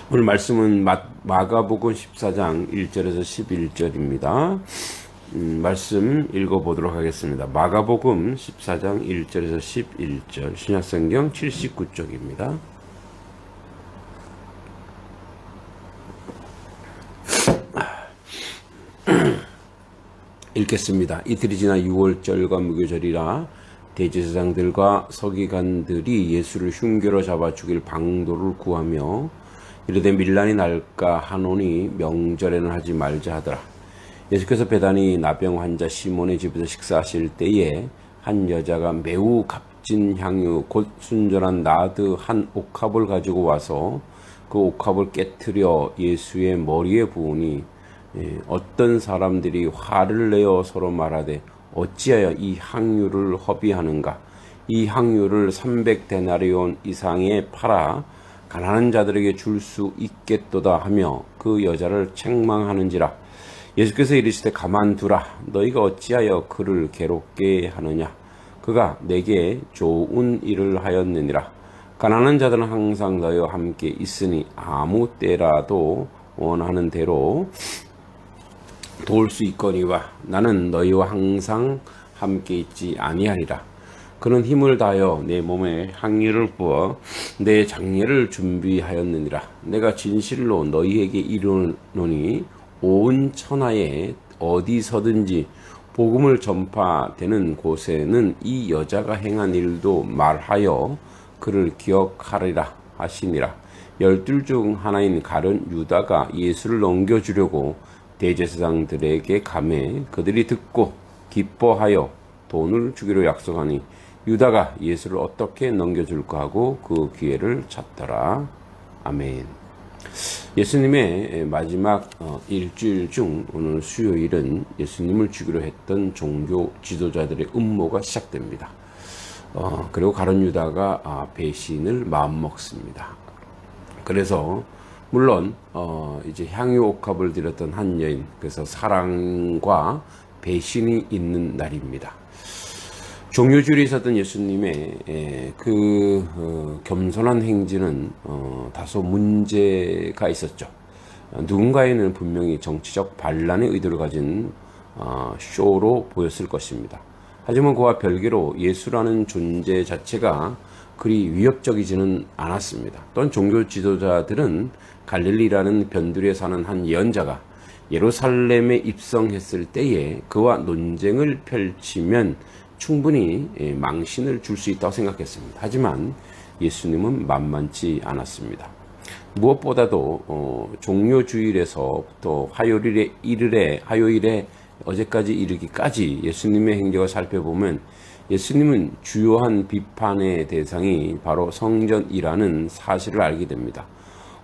오늘 말씀은 마가복음 14장 1절에서 11절입니다. 말씀 읽어보도록 하겠습니다. 마가복음 14장 1절에서 11절 신약성경 79쪽입니다. 읽겠습니다. 이틀이 지나 6월절과 무교절이라 대제사장들과 서기관들이 예수를 흉계로 잡아 죽일 방도를 구하며 이르되 밀란이 날까 하노니 명절에는 하지 말자 하더라. 예수께서 베다니 나병 환자 시몬의 집에서 식사하실 때에 한 여자가 매우 값진 향유 곧 순전한 나드 한 옥합을 가지고 와서 그 옥합을 깨트려 예수의 머리에 부으니 어떤 사람들이 화를 내어 서로 말하되 어찌하여 이 향유를 허비하는가. 이 향유를 300데나리온 이상에 팔아 가난한 자들에게 줄 수 있겠도다 하며 그 여자를 책망하는지라. 예수께서 이르시되 가만두라. 너희가 어찌하여 그를 괴롭게 하느냐. 그가 내게 좋은 일을 하였느니라. 가난한 자들은 항상 너희와 함께 있으니 아무 때라도 원하는 대로 도울 수 있거니와 나는 너희와 항상 함께 있지 아니하리라. 그는 힘을 다하여 내 몸에 향유를 부어 내 장례를 준비하였느니라. 내가 진실로 너희에게 이르노니 온 천하에 어디서든지 복음을 전파되는 곳에는 이 여자가 행한 일도 말하여 그를 기억하리라 하시니라. 12 중 하나인 가룟 유다가 예수를 넘겨주려고 대제사장들에게 가매 그들이 듣고 기뻐하여 돈을 주기로 약속하니 유다가 예수를 어떻게 넘겨줄까 하고 그 기회를 찾더라. 아멘. 예수님의 마지막 일주일 중 오늘 수요일은 예수님을 죽이로 했던 종교 지도자들의 음모가 시작됩니다. 그리고 가룟 유다가 배신을 마음먹습니다. 그래서 물론 이제 향유 옥합을 드렸던 한 여인, 그래서 사랑과 배신이 있는 날입니다. 종교주의에 있었던 예수님의 겸손한 행진은 다소 문제가 있었죠. 누군가에는 분명히 정치적 반란의 의도를 가진 쇼로 보였을 것입니다. 하지만 그와 별개로 예수라는 존재 자체가 그리 위협적이지는 않았습니다. 또한 종교 지도자들은 갈릴리라는 변두리에 사는 한 예언자가 예루살렘에 입성했을 때에 그와 논쟁을 펼치면 충분히 망신을 줄 수 있다고 생각했습니다. 하지만 예수님은 만만치 않았습니다. 무엇보다도 종료주일에서부터 화요일에 어제까지 이르기까지 예수님의 행적을 살펴보면 예수님은 주요한 비판의 대상이 바로 성전이라는 사실을 알게 됩니다.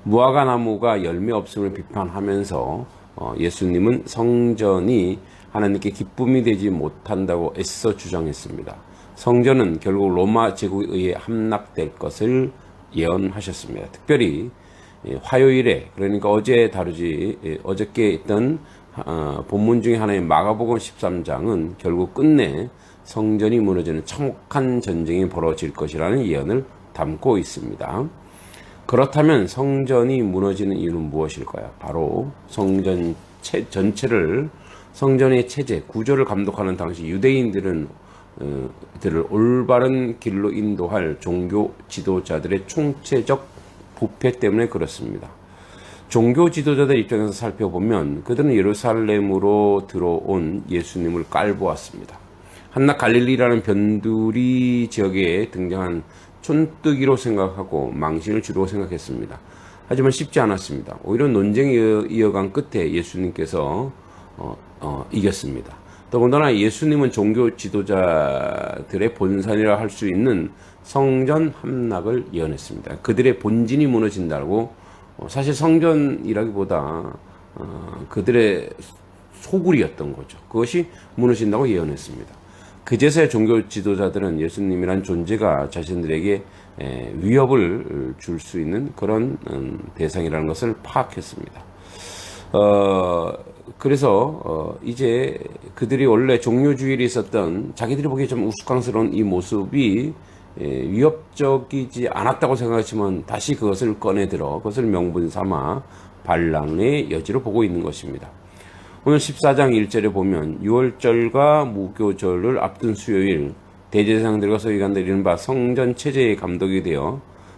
무화과 나무가 열매 없음을 비판하면서 예수님은 성전이 하나님께 기쁨이 되지 못한다고 애써 주장했습니다. 성전은 결국 로마 제국에 의해 함락될 것을 예언하셨습니다. 특별히 화요일에, 그러니까 어저께 있던 본문 중에 하나인 마가복음 13장은 결국 끝내 성전이 무너지는 참혹한 전쟁이 벌어질 것이라는 예언을 담고 있습니다. 그렇다면 성전이 무너지는 이유는 무엇일까요? 바로 성전 전체를 성전의 체제, 구조를 감독하는 당시 유대인들을 올바른 길로 인도할 종교 지도자들의 총체적 부패 때문에 그렇습니다. 종교 지도자들 입장에서 살펴보면 그들은 예루살렘으로 들어온 예수님을 깔보았습니다. 한낱 갈릴리라는 변두리 지역에 등장한 촌뜨기로 생각하고 망신을 주려고 생각했습니다. 하지만 쉽지 않았습니다. 오히려 논쟁이 이어간 끝에 예수님께서 이겼습니다. 더군다나 예수님은 종교 지도자들의 본산이라 할 수 있는 성전 함락을 예언했습니다. 그들의 본진이 무너진다고, 사실 성전이라기보다 그들의 소굴이었던 거죠. 그것이 무너진다고 예언했습니다. 그제서야 종교 지도자들은 예수님이란 존재가 자신들에게 위협을 줄 수 있는 그런 대상이라는 것을 파악했습니다. 그래서 이제 그들이 원래 종료주일에 있었던 자기들이 보기에 좀 우스꽝스러운 이 모습이 위협적이지 않았다고 생각했지만 다시 그것을 꺼내들어 그것을 명분 삼아 반란의 여지로 보고 있는 것입니다. 오늘 14장 1절에 보면 유월절과 무교절을 앞둔 수요일 대제사장들과 서기관들이 이른바 성전 체제의 감독이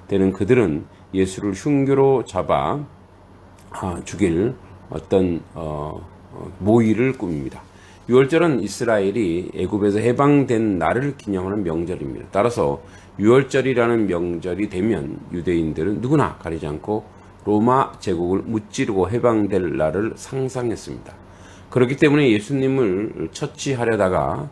되는 그들은 예수를 흉교로 잡아 죽일 어떤 모의를 꾸밉니다. 유월절은 이스라엘이 애굽에서 해방된 날을 기념하는 명절입니다. 따라서 유월절이라는 명절이 되면 유대인들은 누구나 가리지 않고 로마 제국을 무찌르고 해방될 날을 상상했습니다. 그렇기 때문에 예수님을 처치하려다가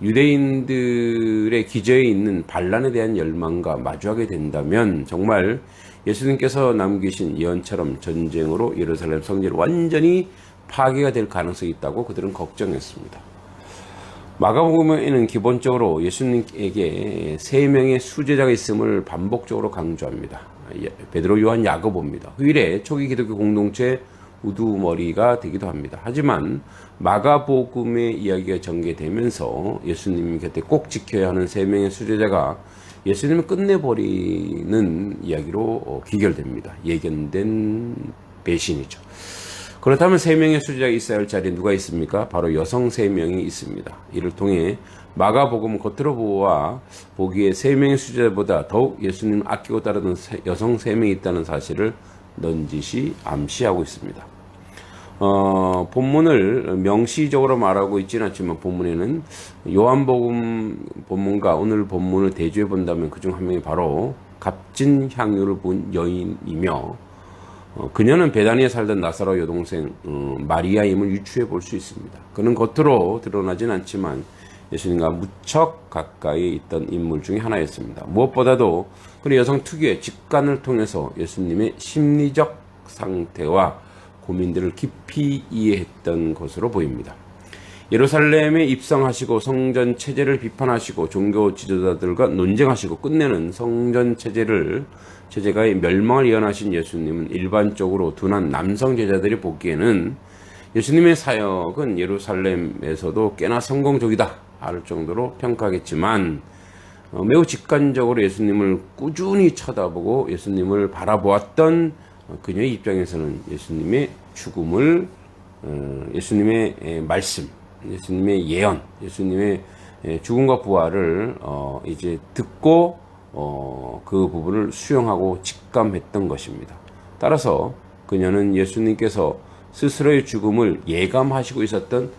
유대인들의 기저에 있는 반란에 대한 열망과 마주하게 된다면 정말 예수님께서 남기신 예언처럼 전쟁으로 예루살렘 성전이 완전히 파괴가 될 가능성이 있다고 그들은 걱정했습니다. 마가복음에는 기본적으로 예수님에게 3명의 수제자가 있음을 반복적으로 강조합니다. 베드로, 요한, 야고보입니다. 후일에 초기 기독교 공동체 우두머리가 되기도 합니다. 하지만 마가복음의 이야기가 전개되면서 예수님 곁에 꼭 지켜야 하는 3명의 수제자가 예수님을 끝내버리는 이야기로 귀결됩니다. 예견된 배신이죠. 그렇다면 3명의 수제자가 있어야 할 자리에 누가 있습니까? 바로 여성 3명이 있습니다. 이를 통해 마가복음은 겉으로 보기에 3명의 수제자보다 더욱 예수님을 아끼고 따르던 여성 3명이 있다는 사실을 넌지시 암시하고 있습니다. 본문을 명시적으로 말하고 있지는 않지만 본문에는 요한복음 본문과 오늘 본문을 대조해 본다면 그중 한 명이 바로 값진 향유를 부은 여인이며 그녀는 베다니에 살던 나사로 여동생 마리아임을 유추해 볼 수 있습니다. 그는 겉으로 드러나진 않지만 예수님과 무척 가까이 있던 인물 중에 하나였습니다. 무엇보다도 그는 여성 특유의 직관을 통해서 예수님의 심리적 상태와 고민들을 깊이 이해했던 것으로 보입니다. 예루살렘에 입성하시고 성전 체제를 비판하시고 종교 지도자들과 논쟁하시고 끝내는 성전 체제가 멸망을 예언하신 예수님은 일반적으로 둔한 남성 제자들이 보기에는 예수님의 사역은 예루살렘에서도 꽤나 성공적이다 할 정도로 평가하겠지만 매우 직관적으로 예수님을 꾸준히 쳐다보고 예수님을 바라보았던 그녀의 입장에서는 예수님의 죽음을 예수님의 말씀, 예수님의 예언, 예수님의 죽음과 부활을 이제 듣고 그 부분을 수용하고 직감했던 것입니다. 따라서 그녀는 예수님께서 스스로의 죽음을 예감하시고 있었던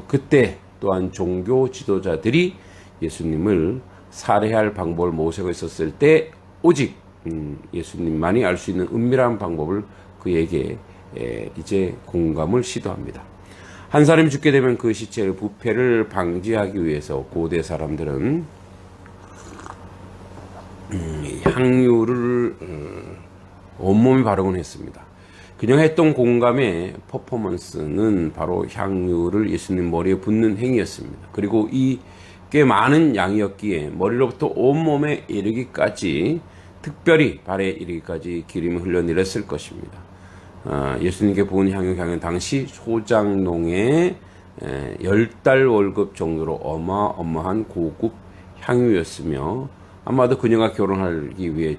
그때 또한 종교 지도자들이 예수님을 살해할 방법을 모색하고 있었을 때 오직 예수님만이 알 수 있는 은밀한 방법을 그에게 이제 공감을 시도합니다. 한 사람이 죽게 되면 그 시체의 부패를 방지하기 위해서 고대 사람들은 향유를 온몸에 바르곤 했습니다. 그냥 했던 공감의 퍼포먼스는 바로 향유를 예수님 머리에 붓는 행위였습니다. 그리고 이 꽤 많은 양이었기에 머리로부터 온몸에 이르기까지 특별히 발에 이르기까지 기름이 흘러내렸을 것입니다. 예수님께 부은 향유는 당시 소장농의 10달 월급 정도로 어마어마한 고급 향유였으며 아마도 그녀가 결혼하기 위해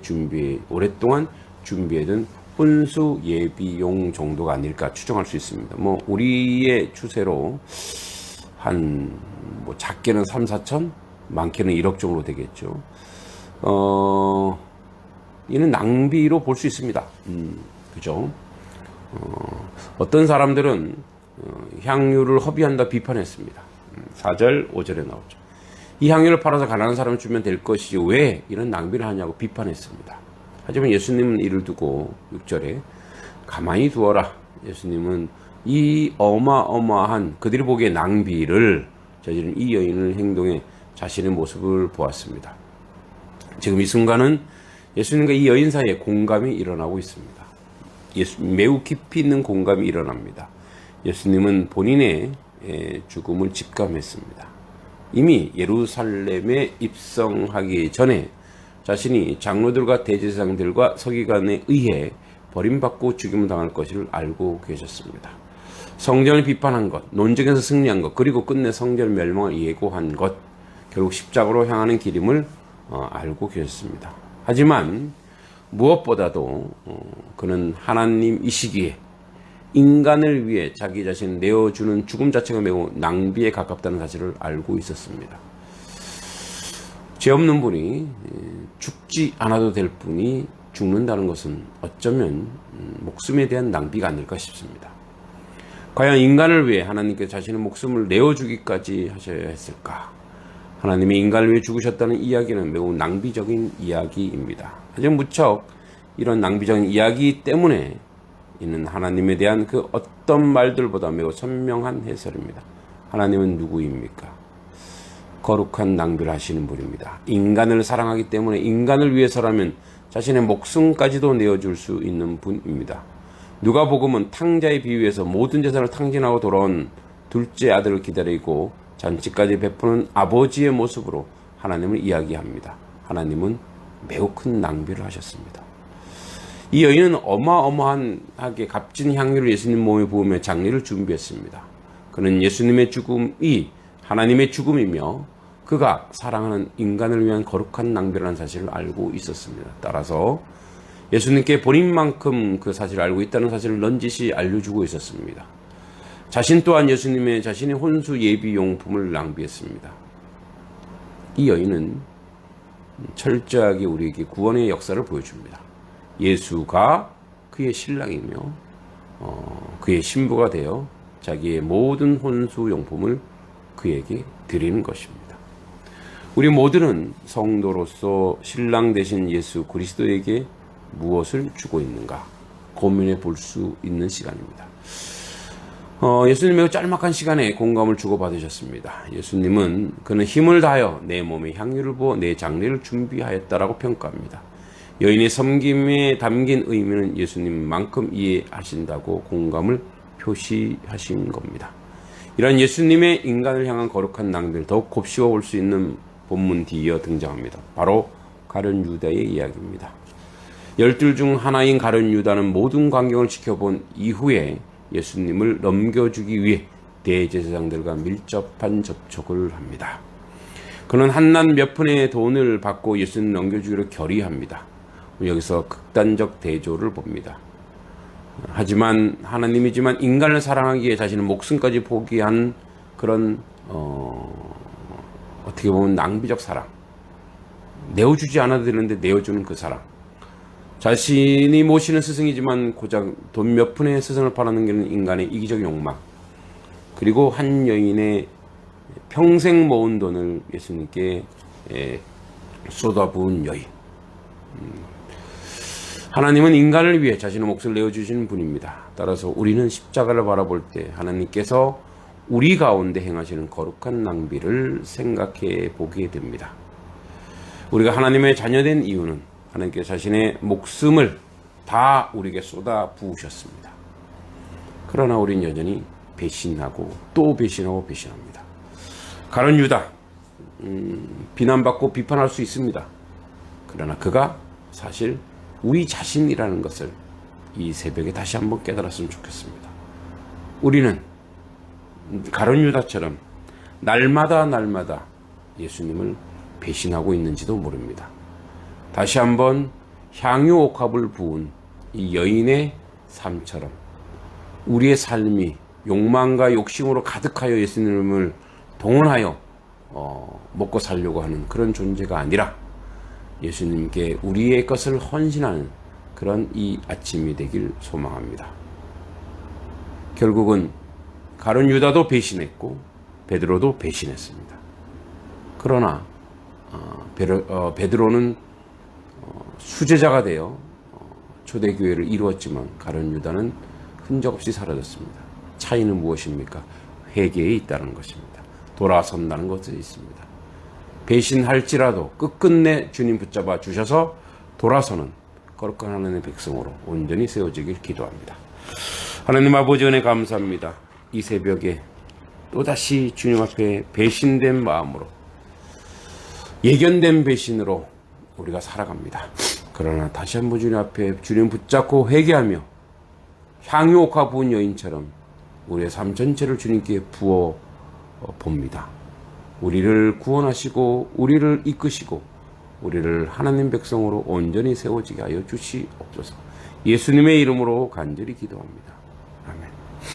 오랫동안 준비해둔 혼수 예비용 정도가 아닐까 추정할 수 있습니다. 우리의 추세로 작게는 3, 4천, 많게는 1억 정도 되겠죠. 이는 낭비로 볼 수 있습니다. 그죠? 어떤 사람들은 향유를 허비한다 비판했습니다. 4절, 5절에 나오죠. 이 향유를 팔아서 가난한 사람을 주면 될 것이지 왜 이런 낭비를 하냐고 비판했습니다. 하지만 예수님은 이를 두고 6절에 가만히 두어라. 예수님은 이 어마어마한 그들이 보기에 낭비를 저지른 이 여인의 행동에 자신의 모습을 보았습니다. 지금 이 순간은 예수님과 이 여인 사이에 공감이 일어나고 있습니다. 매우 깊이 있는 공감이 일어납니다. 예수님은 본인의 죽음을 직감했습니다. 이미 예루살렘에 입성하기 전에 자신이 장로들과 대제사장들과 서기관에 의해 버림받고 죽임을 당할 것을 알고 계셨습니다. 성전을 비판한 것, 논쟁에서 승리한 것, 그리고 끝내 성전 멸망을 예고한 것, 결국 십자가로 향하는 길임을 알고 계셨습니다. 하지만 무엇보다도 그는 하나님이시기에 인간을 위해 자기 자신을 내어주는 죽음 자체가 매우 낭비에 가깝다는 사실을 알고 있었습니다. 죄 없는 분이 죽지 않아도 될 분이 죽는다는 것은 어쩌면 목숨에 대한 낭비가 아닐까 싶습니다. 과연 인간을 위해 하나님께서 자신의 목숨을 내어주기까지 하셔야 했을까? 하나님이 인간을 위해 죽으셨다는 이야기는 매우 낭비적인 이야기입니다. 하지만 무척 이런 낭비적인 이야기 때문에 있는 하나님에 대한 그 어떤 말들보다 매우 선명한 해설입니다. 하나님은 누구입니까? 거룩한 낭비를 하시는 분입니다. 인간을 사랑하기 때문에 인간을 위해서라면 자신의 목숨까지도 내어줄 수 있는 분입니다. 누가복음은 탕자의 비유에서 모든 재산을 탕진하고 돌아온 둘째 아들을 기다리고 잔치까지 베푸는 아버지의 모습으로 하나님을 이야기합니다. 하나님은 매우 큰 낭비를 하셨습니다. 이 여인은 어마어마하게 값진 향유를 예수님 몸에 부으며 장례를 준비했습니다. 그는 예수님의 죽음이 하나님의 죽음이며 그가 사랑하는 인간을 위한 거룩한 낭비라는 사실을 알고 있었습니다. 따라서 예수님께 본인만큼 그 사실을 알고 있다는 사실을 넌지시 알려주고 있었습니다. 자신 또한 예수님의 자신의 혼수 예비 용품을 낭비했습니다. 이 여인은 철저하게 우리에게 구원의 역사를 보여줍니다. 예수가 그의 신랑이며 그의 신부가 되어 자기의 모든 혼수 용품을 그에게 드리는 것입니다. 우리 모두는 성도로서 신랑 되신 예수 그리스도에게 무엇을 주고 있는가 고민해 볼 수 있는 시간입니다. 예수님 매우 짤막한 시간에 공감을 주고받으셨습니다. 예수님은 그는 힘을 다하여 내 몸에 향유를 부어 내 장례를 준비하였다라고 평가합니다. 여인의 섬김에 담긴 의미는 예수님만큼 이해하신다고 공감을 표시하신 겁니다. 이런 예수님의 인간을 향한 거룩한 낭비를 더욱 곱씹어 볼 수 있는 본문 뒤이어 등장합니다. 바로 가룟 유다의 이야기입니다. 열둘 중 하나인 가룟 유다는 모든 광경을 지켜본 이후에 예수님을 넘겨주기 위해 대제사장들과 밀접한 접촉을 합니다. 그는 한낱 몇 푼의 돈을 받고 예수님 넘겨주기로 결의합니다. 여기서 극단적 대조를 봅니다. 하지만 하나님이지만 인간을 사랑하기에 자신의 목숨까지 포기한 그런 어떻게 보면 낭비적 사랑, 내어주지 않아도 되는데 내어주는 그 사랑, 자신이 모시는 스승이지만 고작 돈 몇 푼의 스승을 팔아넘기는 인간의 이기적 욕망, 그리고 한 여인의 평생 모은 돈을 예수님께 쏟아부은 여인. 하나님은 인간을 위해 자신의 몫을 내어주시는 분입니다. 따라서 우리는 십자가를 바라볼 때 하나님께서 우리 가운데 행하시는 거룩한 낭비를 생각해 보게 됩니다. 우리가 하나님의 자녀된 이유는 하나님께서 자신의 목숨을 다 우리에게 쏟아 부으셨습니다. 그러나 우리는 여전히 배신하고 또 배신하고 배신합니다. 가룟 유다, 비난받고 비판할 수 있습니다. 그러나 그가 사실 우리 자신이라는 것을 이 새벽에 다시 한번 깨달았으면 좋겠습니다. 우리는 가룟 유다처럼 날마다 예수님을 배신하고 있는지도 모릅니다. 다시 한번 향유 옥합을 부은 이 여인의 삶처럼 우리의 삶이 욕망과 욕심으로 가득하여 예수님을 동원하여 먹고 살려고 하는 그런 존재가 아니라 예수님께 우리의 것을 헌신하는 그런 이 아침이 되길 소망합니다. 결국은 가룟 유다도 배신했고 베드로도 배신했습니다. 그러나 베드로는 수제자가 되어 초대교회를 이루었지만 가룟 유다는 흔적 없이 사라졌습니다. 차이는 무엇입니까? 회개에 있다는 것입니다. 돌아선다는 것에 있습니다. 배신할지라도 끝끝내 주님 붙잡아 주셔서 돌아서는 거룩한 하나님의 백성으로 온전히 세워지길 기도합니다. 하나님 아버지 은혜 감사합니다. 이 새벽에 또다시 주님 앞에 배신된 마음으로 예견된 배신으로 우리가 살아갑니다. 그러나 다시 한번 주님 앞에 주님 붙잡고 회개하며 향유 옥합 부은 여인처럼 우리의 삶 전체를 주님께 부어 봅니다. 우리를 구원하시고 우리를 이끄시고 우리를 하나님 백성으로 온전히 세워지게 하여 주시옵소서. 예수님의 이름으로 간절히 기도합니다. 아멘.